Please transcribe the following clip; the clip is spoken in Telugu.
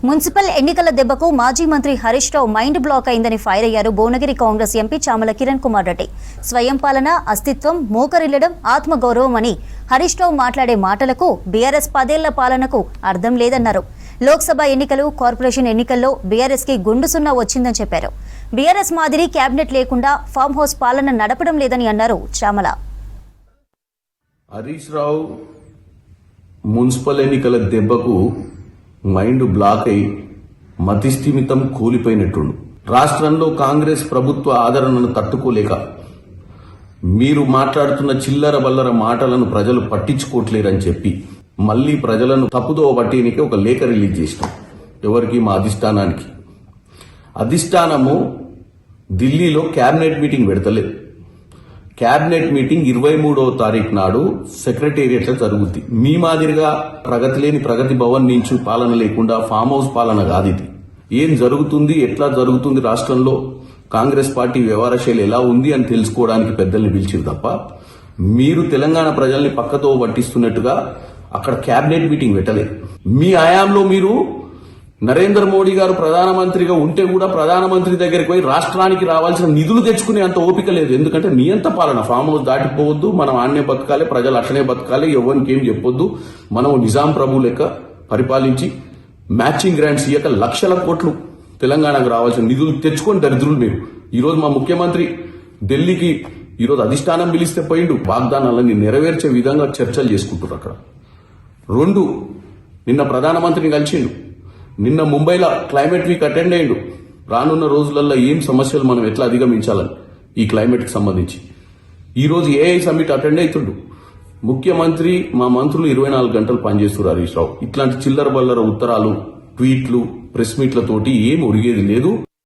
మున్సిపల్ ఎన్నికల దెబ్బకు మాజీ మంత్రి హరీష్ రావు మైండ్ బ్లాక్ అయిందని ఫైర్ అయ్యారు భువనగిరి కాంగ్రెస్ ఎంపీ చామల కిరణ్ కుమార్ రెడ్డి. స్వయం పాలన, అస్తిత్వం, మోకరిల్లడం, ఆత్మగౌరవం అని హరీష్ రావు మాట్లాడే మాటలకు బీఆర్ఎస్ 10 ఏళ్ల పాలనకు అర్థం లేదన్నారు. లోక్సభ ఎన్నికలు, కార్పొరేషన్ ఎన్నికల్లో బీఆర్ఎస్ కి గుండు సున్నా వచ్చిందని చెప్పారు. బీఆర్ఎస్ మాదిరి కేబినెట్ లేకుండా ఫామ్ హౌస్ పాలన నడపడం లేదని అన్నారు చామల. హరీష్ రావు మున్సిపల్ ఎన్నికల దెబ్బకు మైండ్ బ్లాక్ అయి మతిస్థిమితం కూలిపోయినట్టుండు. రాష్ట్రంలో కాంగ్రెస్ ప్రభుత్వ ఆదరణను తట్టుకోలేక మీరు మాట్లాడుతున్న చిల్లర బల్లర మాటలను ప్రజలు పట్టించుకోవట్లేరని చెప్పి మళ్లీ ప్రజలను తప్పుదోవ పట్టేనికి ఒక లేఖ రిలీజ్ చేసినాం. ఎవరికి? మా అధిష్టానానికి. అధిష్టానము ఢిల్లీలో క్యాబినెట్ మీటింగ్ పెడతలేదు. క్యాబినెట్ మీటింగ్ 23వ తారీఖు నాడు సెక్రటేరియట్లో జరుగుద్ది. మీ మాదిరిగా ప్రగతి లేని ప్రగతి భవన్ నుంచి పాలన లేకుండా ఫామ్ హౌస్ పాలన కాదు ఇది. ఏం జరుగుతుంది, ఎట్లా జరుగుతుంది, రాష్ట్రంలో కాంగ్రెస్ పార్టీ వ్యవహార శైలి ఎలా ఉంది అని తెలుసుకోవడానికి పెద్దల్ని పిలిచిరు తప్ప మీరు తెలంగాణ ప్రజల్ని పక్కతో పట్టిస్తున్నట్టుగా అక్కడ క్యాబినెట్ మీటింగ్ పెట్టలేదు. మీ హయాంలో మీరు నరేంద్ర మోడీ గారు ప్రధానమంత్రిగా ఉంటే కూడా ప్రధానమంత్రి దగ్గరికి పోయి రాష్ట్రానికి రావాల్సిన నిధులు తెచ్చుకునే అంత ఓపిక లేదు. ఎందుకంటే నియంత పాలన, ఫామ్ హౌస్ దాటిపోవద్దు, మనం ఆన్నే బతకాలి, ప్రజలు అట్లనే బతకాలి, ఎవరికి ఏం చెప్పొద్దు, మనం నిజాం ప్రభు లెక్క పరిపాలించి మ్యాచింగ్ గ్రాంట్స్ ఇయ్యక లక్షల కోట్లు తెలంగాణకు రావాల్సిన నిధులు తెచ్చుకొని దరిద్రులు మీరు. ఈరోజు మా ముఖ్యమంత్రి ఢిల్లీకి ఈరోజు అధిష్టానం పిలిస్తే పోయిండు. వాగ్దానాలని నెరవేర్చే విధంగా చర్చలు చేసుకుంటారు అక్కడ. 2 నిన్న ప్రధానమంత్రిని కలిసిండు. నిన్న ముంబైలో క్లైమేట్ వీక్ అటెండ్ అయ్యిండు. రానున్న రోజులలో ఏం సమస్యలు మనం ఎట్లా అధిగమించాలని ఈ క్లైమేట్కి సంబంధించి ఈరోజు ఏఐ సమ్మిట్ అటెండ్ అవుతుండు. ముఖ్యమంత్రి, మా మంత్రులు 24 గంటలు పనిచేస్తున్నారు. హరీష్ రావు ఇట్లాంటి చిల్లర బల్లర ఉత్తరాలు, ట్వీట్లు, ప్రెస్ మీట్లతోటి ఏం ఒరిగేది లేదు.